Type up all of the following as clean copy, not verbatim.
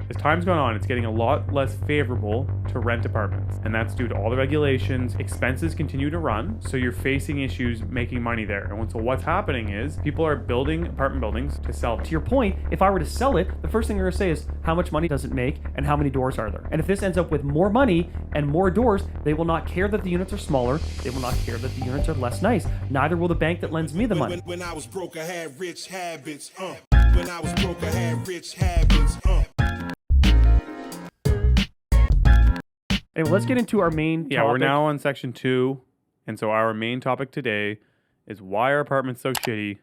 As time's gone on, it's getting a lot less favorable to rent apartments. And that's due to all the regulations. Expenses continue to run, so you're facing issues making money there. And so what's happening is people are building apartment buildings to sell them. To your point, if I were to sell it, the first thing they're going to say is, how much money does it make and how many doors are there? And if this ends up with more money and more doors, they will not care that the units are smaller. They will not care that the units are less nice. Neither will the bank that lends me the money. When I was broke, I had rich habits. When I was broke, I had rich habits. Anyway, let's get into our main topic. Yeah, we're now on section 2. And so our main topic today is why are apartments so shitty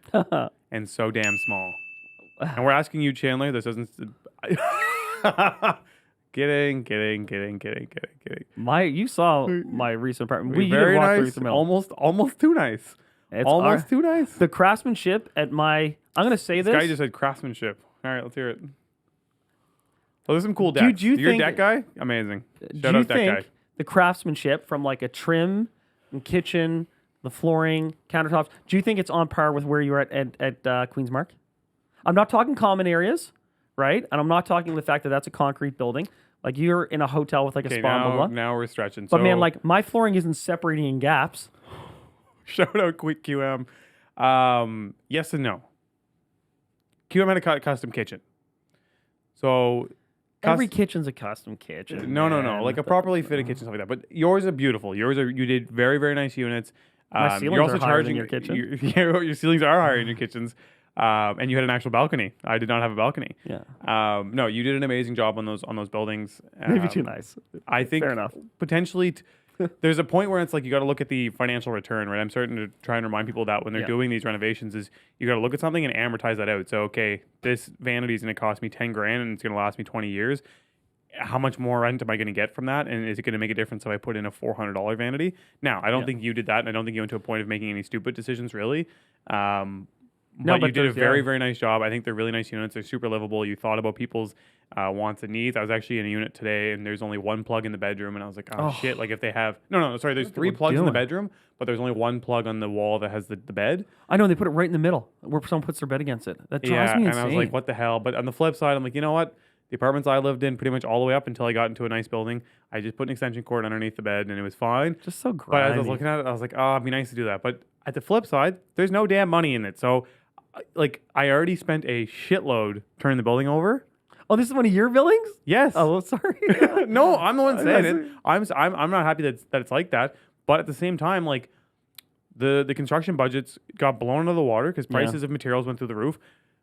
and so damn small? And we're asking you, Chandler, this doesn't... Kidding. You saw my recent apartment. Very nice. Almost too nice. It's too nice. The craftsmanship at my... I'm going to say this. This guy just said craftsmanship. All right, let's hear it. Oh, there's some cool decks. Do you You're a think, deck guy? Amazing. Shout do you out deck think guy. the craftsmanship from like a trim and kitchen, the flooring, countertops, do you think it's on par with where you were at Queen's Mark? I'm not talking common areas, right? And I'm not talking the fact that that's a concrete building. Like you're in a hotel with like a spa, blah, blah, blah. Now we're stretching. But man, like my flooring isn't separating in gaps. Shout out Quick QM. Yes and no. QM had a custom kitchen. So every kitchen's a custom kitchen. No. Like a properly fitted kitchen, stuff like that. But yours are beautiful. You did very, very nice units. My ceilings you're also are higher charging than your kitchen. Your ceilings are higher in your kitchens. And you had an actual balcony. I did not have a balcony. Yeah. No, you did an amazing job on those buildings. Maybe too nice. I think fair enough. Potentially there's a point where it's like you got to look at the financial return, right? I'm starting to try and remind people that when they're doing these renovations is you got to look at something and amortize that out. So, okay, this vanity is going to cost me 10 grand and it's going to last me 20 years. How much more rent am I going to get from that? And is it going to make a difference if I put in a $400 vanity? Now, I don't think you did that, and I don't think you went to a point of making any stupid decisions, really. But you did a very, very nice job. I think they're really nice units. They're super livable. You thought about people's wants and needs. I was actually in a unit today, and there's only one plug in the bedroom, and I was like, oh shit, like if they have... No, sorry, there's 3 plugs in the bedroom, but there's only one plug on the wall that has the bed. I know, they put it right in the middle, where someone puts their bed against it. That drives me insane. And I was like, what the hell? But on the flip side, I'm like, you know what? The apartments I lived in pretty much all the way up until I got into a nice building, I just put an extension cord underneath the bed, and it was fine. Just so grimy. But as I was looking at it, I was like, oh, it'd be nice to do that. But at the flip side, there's no damn money in it. So... like, I already spent a shitload turning the building over. Oh, this is one of your buildings? Yes. Oh, sorry. No, I'm the one saying it. I'm not happy that it's like that. But at the same time, like, the construction budgets got blown out of the water because prices of materials went through the roof.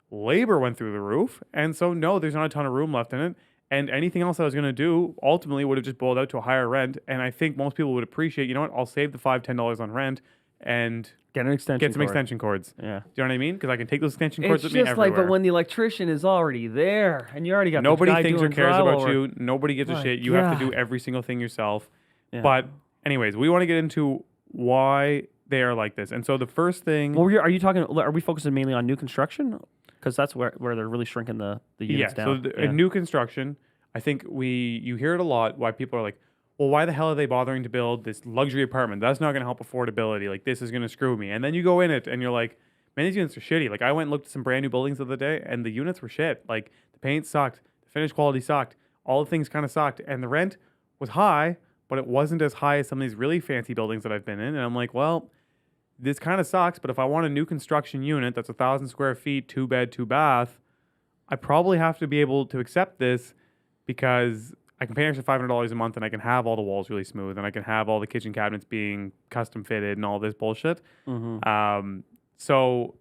Labor went through the roof. And so, no, there's not a ton of room left in it. And anything else I was going to do ultimately would have just boiled out to a higher rent. And I think most people would appreciate, you know what, I'll save the $5, $10 on rent and... Get some extension cords. Yeah. Do you know what I mean? Because I can take those extension cords with me everywhere. It's just like, but when the electrician is already there and you already got nobody the guy thinks or doing cares drywall about work. you. Nobody gives a shit. You have to do every single thing yourself. Yeah. But anyways, we want to get into why they are like this. And so the first thing... Well, are we focusing mainly on new construction? Because that's where they're really shrinking the units down. So in new construction, I think you hear it a lot why people are like, well, why the hell are they bothering to build this luxury apartment? That's not going to help affordability. Like, this is going to screw me. And then you go in it and you're like, man, these units are shitty. Like, I went and looked at some brand new buildings the other day and the units were shit. Like, the paint sucked. The finish quality sucked. All the things kind of sucked. And the rent was high, but it wasn't as high as some of these really fancy buildings that I've been in. And I'm like, well, this kind of sucks. But if I want a new construction unit that's 1,000 square feet, 2 bed, 2 bath, I probably have to be able to accept this because... I can pay an extra $500 a month and I can have all the walls really smooth and I can have all the kitchen cabinets being custom fitted and all this bullshit. Mm-hmm. So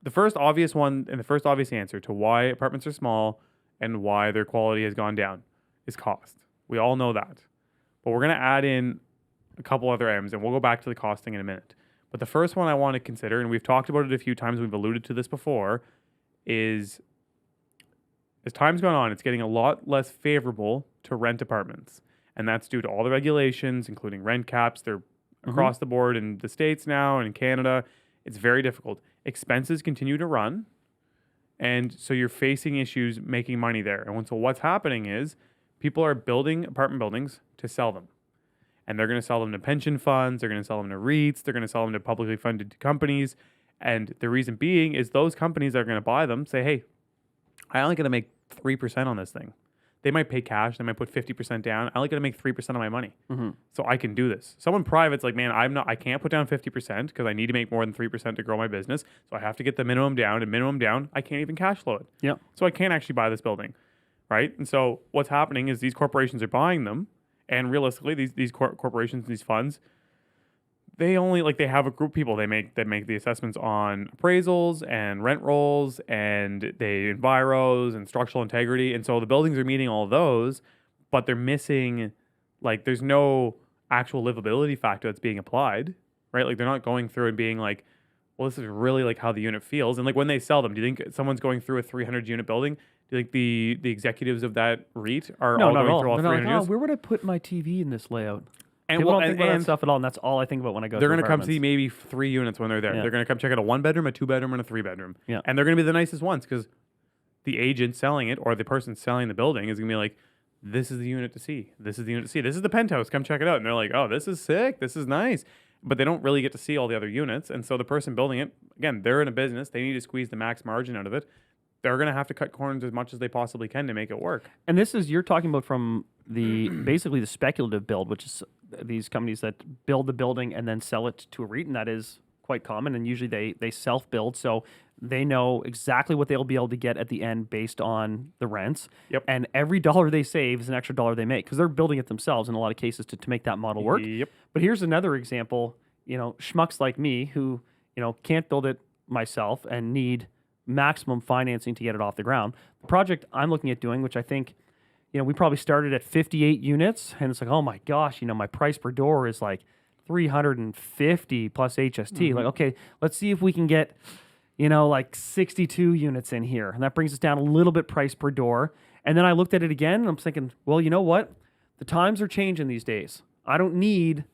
the first obvious one and the first obvious answer to why apartments are small and why their quality has gone down is cost. We all know that. But we're going to add in a couple other items and we'll go back to the costing in a minute. But the first one I want to consider, and we've talked about it a few times, we've alluded to this before, is... as time's gone on, it's getting a lot less favorable to rent apartments. And that's due to all the regulations, including rent caps. They're across the board in the States now and in Canada. It's very difficult. Expenses continue to run. And so you're facing issues making money there. And so what's happening is people are building apartment buildings to sell them. And they're going to sell them to pension funds. They're going to sell them to REITs. They're going to sell them to publicly funded companies. And the reason being is those companies that are going to buy them say, hey, I only going to make 3% on this thing. They might pay cash. They might put 50% down. I only got to make 3% of my money. So I can do this. Someone private's like, man, I can't put down 50% because I need to make more than 3% to grow my business. So I have to get the minimum down, and minimum down, I can't even cash flow it. Yeah. So I can't actually buy this building, right? And so what's happening is these corporations are buying them, and realistically, these corporations, these funds, they only they have a group of people that make the assessments on appraisals and rent rolls and they enviros and structural integrity, and so the buildings are meeting all of those, but they're missing there's no actual livability factor that's being applied, right? Like they're not going through and being like, well, this is really how the unit feels, and when they sell them, do you think someone's going through a 300 unit building? Do you think the executives of that REIT are all going through all 300 units? Where would I put my TV in this layout? And People don't think about that stuff at all, and that's all I think about when I go. They're going to come see maybe 3 units when they're there. Yeah. They're going to come check out a 1-bedroom, a 2-bedroom, and a 3-bedroom. Yeah. And they're going to be the nicest ones because the agent selling it or the person selling the building is going to be like, this is the unit to see. This is the unit to see. This is the penthouse. Come check it out. And they're like, oh, this is sick. This is nice. But they don't really get to see all the other units. And so the person building it, again, they're in a business. They need to squeeze the max margin out of it. They're going to have to cut corners as much as they possibly can to make it work. And this is, you're talking about from the basically the speculative build, which is these companies that build the building and then sell it to a REIT, and that is quite common. And usually they self-build, so they know exactly what they'll be able to get at the end based on the rents. Yep. And every dollar they save is an extra dollar they make because they're building it themselves in a lot of cases to make that model work. Yep. But here's another example, schmucks like me who, can't build it myself and need maximum financing to get it off the ground. The project I'm looking at doing, which I think, we probably started at 58 units, and it's like, oh my gosh, my price per door is like 350 plus HST. Like, okay, let's see if we can get, 62 units in here. And that brings us down a little bit price per door. And then I looked at it again, and I'm thinking, well, you know what? The times are changing these days. I don't need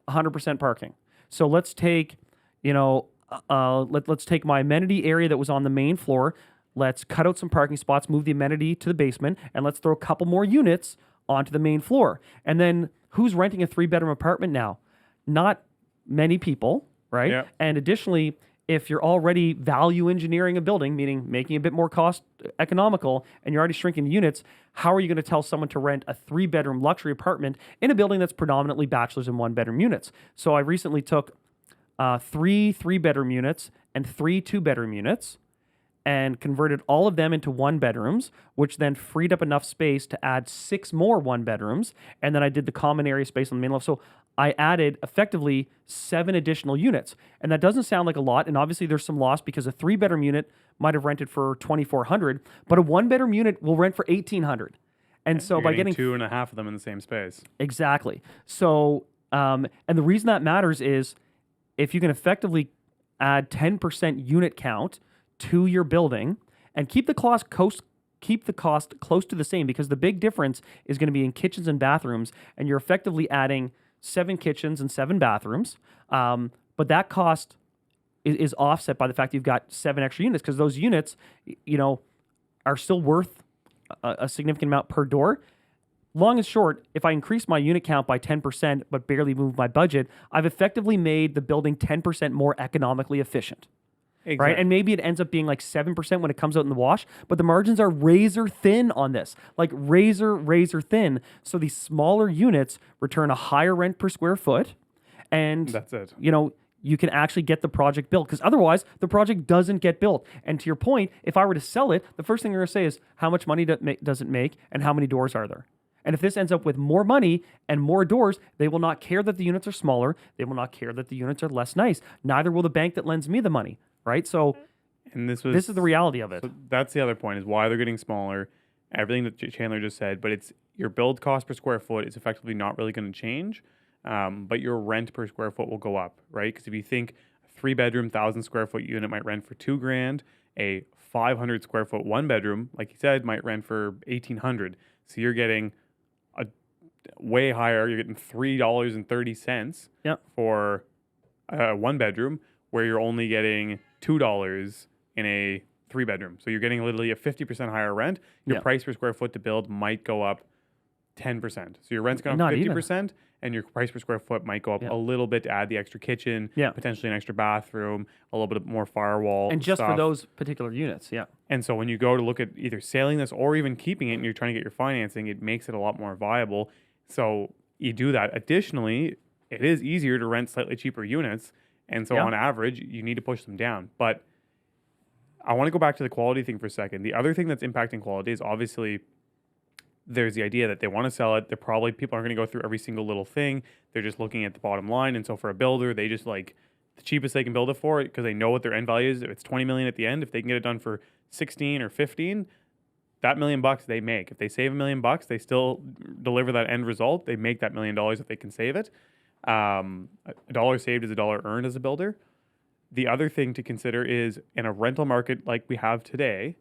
100% parking. So let's take, let's take my amenity area that was on the main floor. Let's cut out some parking spots, move the amenity to the basement, and let's throw a couple more units onto the main floor. And then who's renting a 3-bedroom apartment now? Not many people, right? Yeah. And additionally, if you're already value engineering a building, meaning making it a bit more cost economical, and you're already shrinking the units, how are you going to tell someone to rent a 3-bedroom luxury apartment in a building that's predominantly bachelors and 1-bedroom units? So I recently took 3 3-bedroom units and 3 2-bedroom units and converted all of them into 1-bedrooms, which then freed up enough space to add 6 more 1-bedrooms. And then I did the common area space on the main level. So I added effectively 7 additional units. And that doesn't sound like a lot. And obviously there's some loss because a 3-bedroom unit might have rented for $2,400, but a 1-bedroom unit will rent for $1,800. And so by getting 2.5 of them in the same space. Exactly. So, and the reason that matters is if you can effectively add 10% unit count to your building and keep the cost close to the same, because the big difference is going to be in kitchens and bathrooms, and you're effectively adding 7 kitchens and 7 bathrooms. But that cost is offset by the fact that you've got 7 extra units, because those units, are still worth a significant amount per door. Long and short, if I increase my unit count by 10% but barely move my budget, I've effectively made the building 10% more economically efficient. Exactly. Right? And maybe it ends up being like 7% when it comes out in the wash, but the margins are razor thin on this. Like razor thin. So these smaller units return a higher rent per square foot. And that's it. You can actually get the project built, because otherwise the project doesn't get built. And to your point, if I were to sell it, the first thing they're going to say is, how much money does it make and how many doors are there? And if this ends up with more money and more doors, they will not care that the units are smaller. They will not care that the units are less nice. Neither will the bank that lends me the money. Right? So and this is the reality of it. So that's the other point, is why they're getting smaller. Everything that Chandler just said, but it's your build cost per square foot is effectively not really going to change, but your rent per square foot will go up, right? Because if you think a 3-bedroom, 1,000 square foot unit might rent for $2,000, a 500 square foot 1-bedroom, like you said, might rent for $1,800. So you're getting a way higher. You're getting $3.30 for a 1-bedroom, where you're only getting $2 in a 3-bedroom. So you're getting literally a 50% higher rent. Your price per square foot to build might go up 10%. So your rent's going Not up even. 50%, and your price per square foot might go up Yeah. a little bit to add the extra kitchen, Yeah. potentially an extra bathroom, a little bit more firewall. And just for stuff. those particular units, yeah. And so when you go to look at either selling this or even keeping it and you're trying to get your financing, it makes it a lot more viable. So you do that. Additionally, it is easier to rent slightly cheaper units. And so Yeah. on average, you need to push them down. But I want to go back to the quality thing for a second. The other thing that's impacting quality is obviously there's the idea that they want to sell it. They're probably, people aren't going to go through every single little thing. They're just looking at the bottom line. And so for a builder, they just like the cheapest they can build it for because they know what their end value is. If it's 20 million at the end, if they can get it done for 16 or 15, that $1 million they make. If they save $1 million, they still deliver that end result. They make that $1 million if they can save it. A dollar saved is a dollar earned as a builder. The other thing to consider is in a rental market like we have today,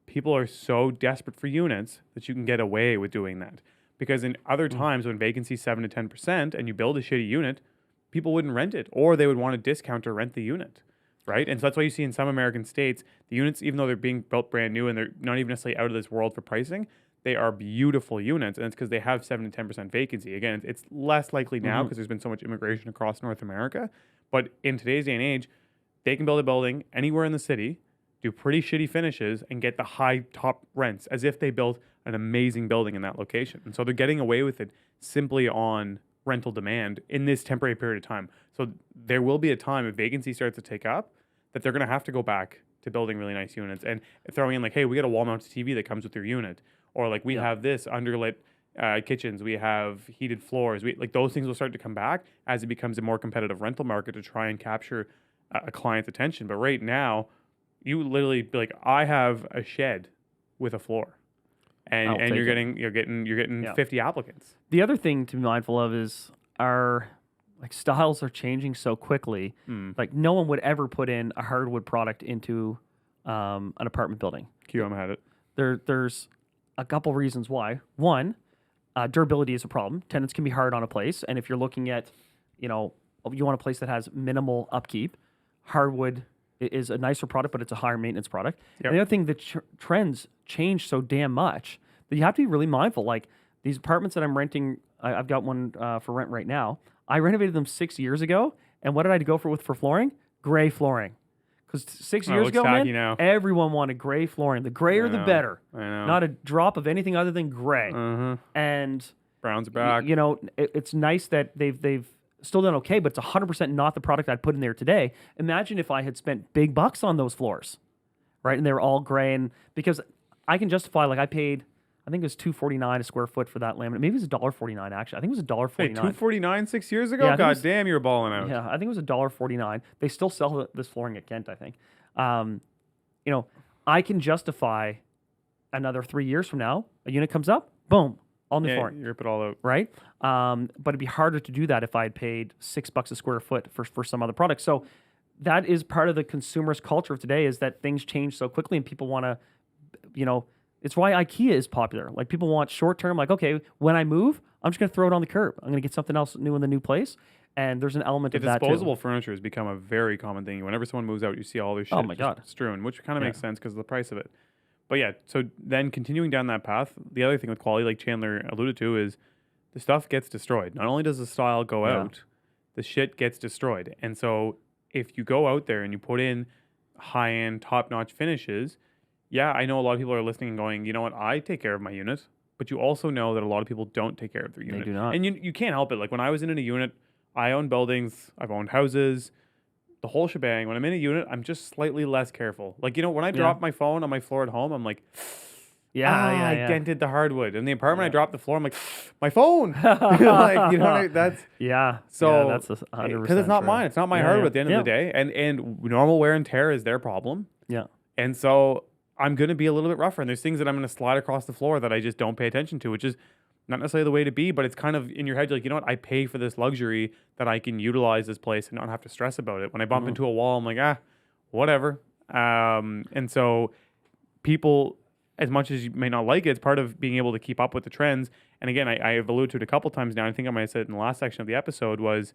people are so desperate for units that you can get away with doing that. Because in other times when vacancy is 7 to 10% and you build a shitty unit, people wouldn't rent it or they would want to discount or rent the unit, right? And so that's why you see in some American states, the units, even though they're being built brand new and they're not even necessarily out of this world for pricing, they are beautiful units. And it's because they have 7 to 10% vacancy. Again, it's less likely now because there's been so much immigration across North America. But in today's day and age, they can build a building anywhere in the city, do pretty shitty finishes, and get the high top rents as if they built an amazing building in that location. And so they're getting away with it simply on rental demand in this temporary period of time. So there will be a time if vacancy starts to take up that they're going to have to go back to building really nice units and throwing in like, hey, we got a wall-mounted TV that comes with your unit. Or like we have this underlit kitchens, we have heated floors. Like those things will start to come back as it becomes a more competitive rental market to try and capture a client's attention. But right now, you literally be like, I have a shed with a floor, and take you're it. getting Yeah. 50 applicants. The other thing to be mindful of is our like styles are changing so quickly. Like no one would ever put in a hardwood product into an apartment building. QM had it. There's a couple reasons why. One, durability is a problem. Tenants can be hard on a place, and if you're looking at, you want a place that has minimal upkeep, hardwood is a nicer product, but it's a higher maintenance product. Yep. And the other thing, the trends change so damn much that you have to be really mindful. Like these apartments that I'm renting, I've got one for rent right now. I renovated them 6 years ago, and what did I go for flooring? Gray flooring. Because 6 Oh, it years looks ago, tacky man, now. everyone wanted gray flooring. The grayer, the know. better. I know. Not a drop of anything other than gray. And Browns are back. it's nice that they've still done okay, but it's 100% not the product I'd put in there today. Imagine if I had spent big bucks on those floors, right? And they were all gray, and because I can justify, like I paid, I think it was $2.49 a square foot for that laminate. Maybe it was $1.49 actually. I think it was Hey, $1.49. $2.49 6 years ago? Yeah, I think it God was- damn, you were balling out. Yeah, I think it was $1.49. They still sell this flooring at Kent, I think. I can justify another 3 years from now, a unit comes up, boom, all new Yeah, flooring. you rip it all out. Right? But it'd be harder to do that if I had paid $6 a square foot for some other product. So that is part of the consumerist culture of today, is that things change so quickly and people want to, it's why IKEA is popular. Like people want short term, like, okay, when I move, I'm just going to throw it on the curb. I'm going to get something else new in the new place. And there's an element of that Disposable too. furniture has become a very common thing. Whenever someone moves out, you see all their shit Oh my just God. strewn, which kind of Yeah. makes sense because of the price of it. But yeah, so then continuing down that path, the other thing with quality, like Chandler alluded to, is the stuff gets destroyed. Not only does the style go Yeah. out, the shit gets destroyed. And so if you go out there and you put in high-end, top-notch finishes, yeah, I know a lot of people are listening and going, you know what, I take care of my unit. But you also know that a lot of people don't take care of their unit. do not. And you can't help it. Like when I was in a unit, I own buildings, I've owned houses, the whole shebang. When I'm in a unit, I'm just slightly less careful. Like, when I drop my phone on my floor at home, I'm like, I dented the hardwood. In the apartment, I dropped the floor, I'm like, my phone. That's Yeah. so. Yeah, that's 100%. Because it's not true. mine. It's not my Yeah, hardwood yeah. at the end of the day. And normal wear and tear is their problem. Yeah. And so I'm going to be a little bit rougher. And there's things that I'm going to slide across the floor that I just don't pay attention to, which is not necessarily the way to be, but it's kind of in your head. You're like, you know what? I pay for this luxury that I can utilize this place and not have to stress about it. When I bump into a wall, I'm like, whatever. And so people, as much as you may not like it, it's part of being able to keep up with the trends. And again, I have alluded to it a couple times now. I think I might have said it in the last section of the episode was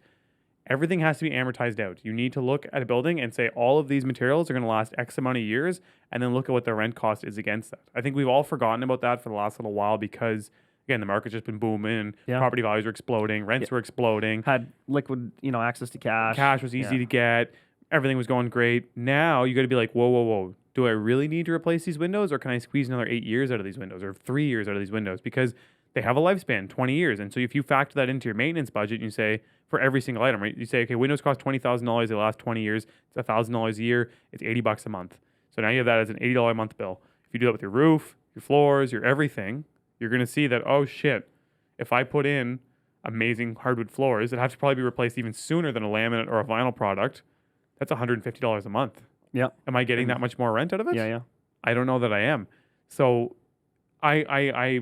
everything has to be amortized out. You need to look at a building and say all of these materials are going to last X amount of years, and then look at what the rent cost is against that. I think we've all forgotten about that for the last little while because, again, the market's just been booming, and Yeah. property values were exploding, rents were exploding, Had liquid, access to cash. cash was easy to get, everything was going great. Now you got to be like, whoa, whoa, whoa. Do I really need to replace these windows, or can I squeeze another 8 years out of these windows, or 3 years out of these windows? Because they have a lifespan, 20 years. And so if you factor that into your maintenance budget, and you say for every single item, right? You say, okay, windows cost $20,000. They last 20 years. It's $1,000 a year. It's $80 a month. So now you have that as an $80 a month bill. If you do that with your roof, your floors, your everything, you're going to see that, oh shit, if I put in amazing hardwood floors that have to probably be replaced even sooner than a laminate or a vinyl product, that's $150 a month. Yeah. Am I getting that much more rent out of it? Yeah. I don't know that I am. So I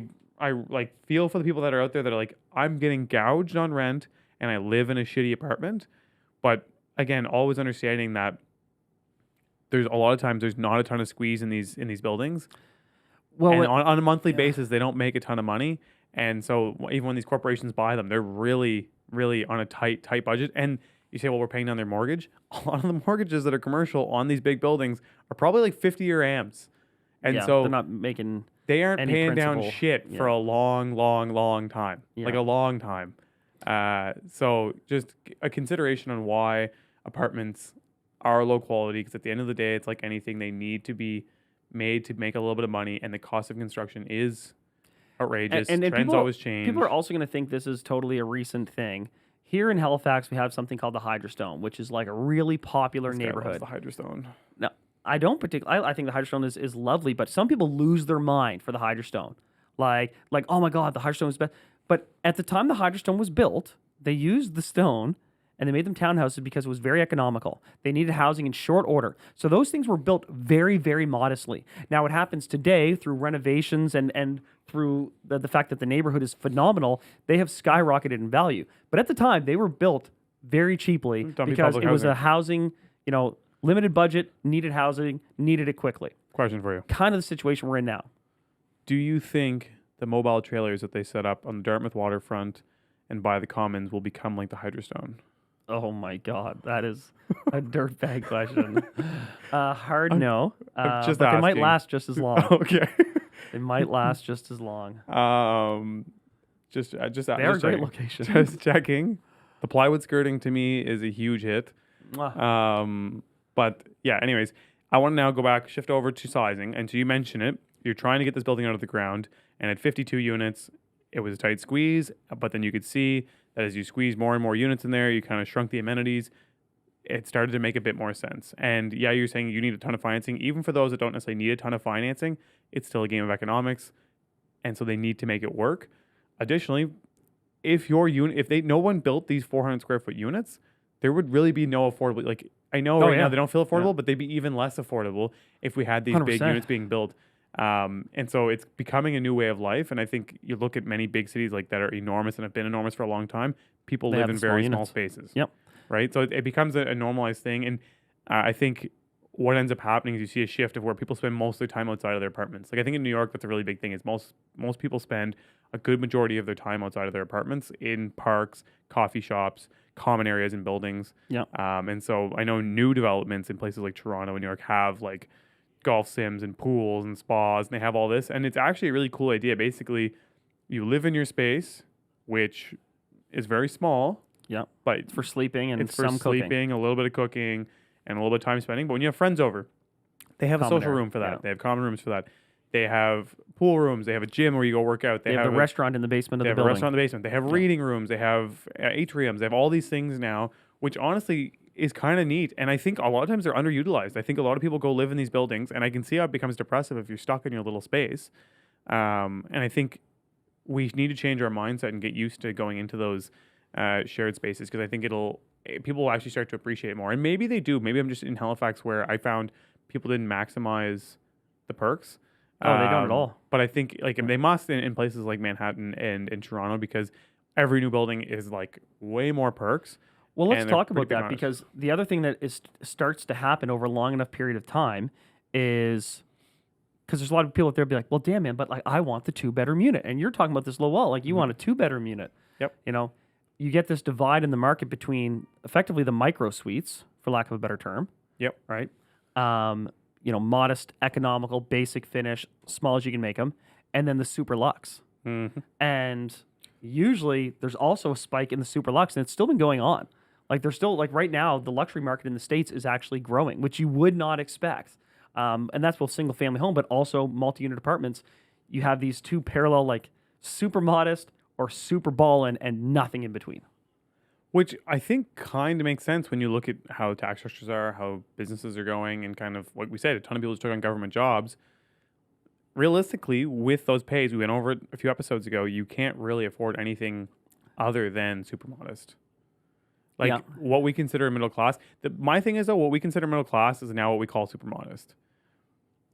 like feel for the people that are out there that are like, I'm getting gouged on rent and I live in a shitty apartment. But again, always understanding that there's a lot of times there's not a ton of squeeze in these buildings. Well, And on a monthly basis, they don't make a ton of money. And so even when these corporations buy them, they're really, really on a tight budget. And you say, well, we're paying down their mortgage. A lot of the mortgages that are commercial on these big buildings are probably like 50-year AMs. And so they're not making. they aren't any paying down principal. shit for a long, long, long time. Yeah. Like a long time. So just a consideration on why apartments are low quality, because at the end of the day, it's like anything, they need to be made to make a little bit of money, and the cost of construction is outrageous. And Trends people, always change. People are also going to think this is totally a recent thing. Here in Halifax, we have something called the Hydrostone, which is like a really popular This guy loves neighborhood. the Hydrostone. No, I don't particularly. I think the Hydrostone is lovely, but some people lose their mind for the Hydrostone. Like, oh my God, the Hydrostone is best. But at the time the Hydrostone was built, they used the stone and they made them townhouses because it was very economical. They needed housing in short order. So those things were built very, very modestly. Now, what happens today through renovations and through the fact that the neighborhood is phenomenal, they have skyrocketed in value. But at the time, they were built very cheaply because it was a housing, limited budget, needed housing, needed it quickly. Question for you. Kind of the situation we're in now. Do you think the mobile trailers that they set up on the Dartmouth waterfront and by the Commons will become like the Hydrostone? Oh my God, that is a dirtbag question. Hard no. Just but they might asking. last just as long. Okay. They might last just as long. Just They are just great checking. locations. Just checking. The plywood skirting to me is a huge hit. But yeah, anyways, I want to now go back, shift over to sizing. And so you mention it. You're trying to get this building out of the ground. And at 52 units, it was a tight squeeze. But then you could see that as you squeeze more and more units in there, you kind of shrunk the amenities. It started to make a bit more sense. And yeah, you're saying you need a ton of financing. Even for those that don't necessarily need a ton of financing, it's still a game of economics. And so they need to make it work. Additionally, if your unit, no one built these 400 square foot units, there would really be no affordable. Like, I know now they don't feel affordable, but they'd be even less affordable if we had these 100%. big units being built. And so it's becoming a new way of life. And I think you look at many big cities like that are enormous and have been enormous for a long time. People live in very small spaces. Yep. Right. So it becomes a normalized thing. And I think what ends up happening is you see a shift of where people spend most of their time outside of their apartments. Like I think in New York, that's a really big thing is most people spend a good majority of their time outside of their apartments in parks, coffee shops, common areas and buildings. Yeah. And so I know new developments in places like Toronto and New York have like golf sims and pools and spas, and they have all this. And it's actually a really cool idea. Basically, you live in your space, which is very small. Yeah. But It's for sleeping and it's for some cooking. sleeping, a little bit of cooking, and a little bit of time spending. But when you have friends over, they have a Common social area, room for that. yeah. They have common rooms for that. They have pool rooms. They have a gym where you go work out. They have the restaurant in the basement of They the have a building. restaurant in the basement. They have reading rooms. They have atriums. They have all these things now, which honestly is kind of neat. And I think a lot of times they're underutilized. I think a lot of people go live in these buildings, and I can see how it becomes depressive if you're stuck in your little space. And I think we need to change our mindset and get used to going into those shared spaces, because I think people will actually start to appreciate it more. And maybe they do. Maybe I'm just in Halifax where I found people didn't maximize the perks. Oh, they don't at all. But I think they must in places like Manhattan and in Toronto, because every new building is like way more perks. Well, let's and they're talk about pretty big that, on it. because the other thing that starts to happen over a long enough period of time is because there's a lot of people out there be like, well, damn, man, but like I want the 2-bedroom unit. And you're talking about this low wall, like you want a 2-bedroom unit. Yep. You get this divide in the market between effectively the micro suites, for lack of a better term. Yep. Right. Modest, economical, basic finish, small as you can make them, and then the super luxe. And usually there's also a spike in the super luxe, and it's still been going on. Like there's still, like right now, the luxury market in the States is actually growing, which you would not expect. And that's both single family home, but also multi-unit apartments. You have these two parallel, like super modest or super ballin' and nothing in between. Which I think kind of makes sense when you look at how tax structures are, how businesses are going, and kind of like we said, a ton of people just took on government jobs. Realistically, with those pays, we went over it a few episodes ago, you can't really afford anything other than super modest. Like what we consider a middle class. My thing is, though, what we consider middle class is now what we call super modest.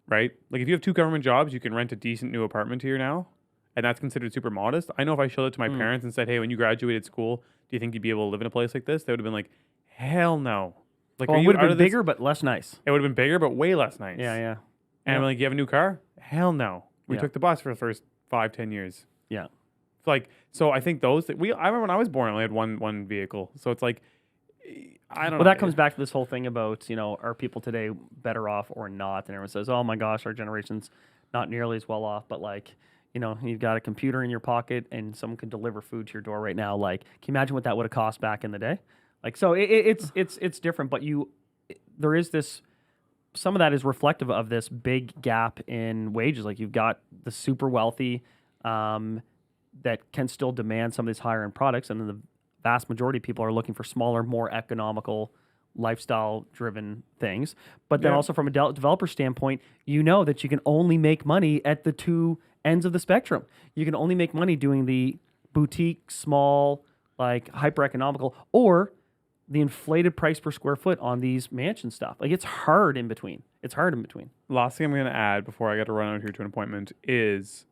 Right? Like if you have 2 government jobs, you can rent a decent new apartment here now, and that's considered super modest. I know if I showed it to my parents and said, hey, when you graduated school, do you think you'd be able to live in a place like this? They would have been like, hell no. Like, Well, it would have been bigger, but less nice. It would have been bigger, but way less nice. Yeah. And I'm like, you have a new car? Hell no. We took the bus for the first 5-10 years. Yeah. Like, so I think those, I remember when I was born, I only had one vehicle. So it's like, I don't know. Well, that comes back to this whole thing about, are people today better off or not? And everyone says, oh my gosh, our generation's not nearly as well off. But like, you've got a computer in your pocket and someone can deliver food to your door right now. Like, can you imagine what that would have cost back in the day? Like, so it's different. But there is this, some of that is reflective of this big gap in wages. Like you've got the super wealthy that can still demand some of these higher end products, and then the vast majority of people are looking for smaller, more economical, lifestyle-driven things. But then also from a developer standpoint, that you can only make money at the two ends of the spectrum. You can only make money doing the boutique, small, like hyper-economical, or the inflated price per square foot on these mansion stuff. Like it's hard in between. Last thing I'm going to add before I got to run out here to an appointment is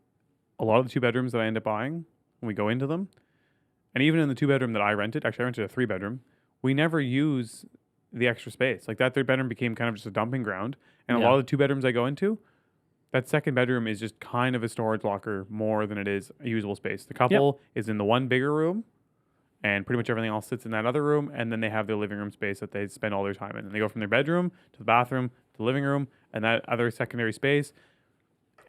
a lot of the 2-bedrooms that I end up buying when we go into them, and even in the 2-bedroom that I rented, actually I rented a 3-bedroom, we never use the extra space. Like that 3rd bedroom became kind of just a dumping ground. And a lot of the 2 bedrooms I go into, that 2nd bedroom is just kind of a storage locker more than it is a usable space. The couple is in the one bigger room, and pretty much everything else sits in that other room, and then they have their living room space that they spend all their time in. And they go from their bedroom to the bathroom to the living room, and that other secondary space.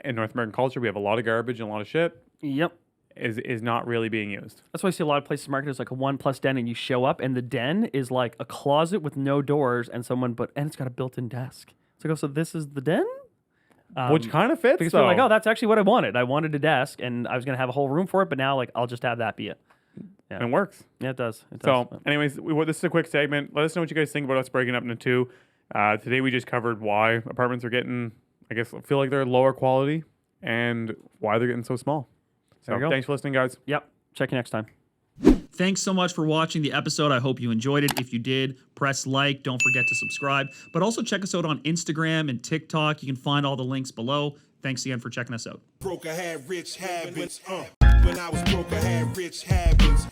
In North American culture, we have a lot of garbage and a lot of shit. Yep. Is not really being used. That's why I see a lot of places market is like a 1+ den, and you show up, and the den is like a closet with no doors, and it's got a built-in desk. So so this is the den, which kind of fits. Because they're like, oh, that's actually what I wanted. I wanted a desk, and I was gonna have a whole room for it, but now like I'll just have that be it. Yeah. And it works. Yeah, it does. So, anyways, this is a quick segment. Let us know what you guys think about us breaking up into 2. Today we just covered why apartments are getting, I guess, feel like they're lower quality, and why they're getting so small. So thanks for listening, guys. Yep. Check you next time. Thanks so much for watching the episode. I hope you enjoyed it. If you did, press like. Don't forget to subscribe. But also check us out on Instagram and TikTok. You can find all the links below. Thanks again for checking us out. Broke, I had rich habits. When I was broke, I had rich habits.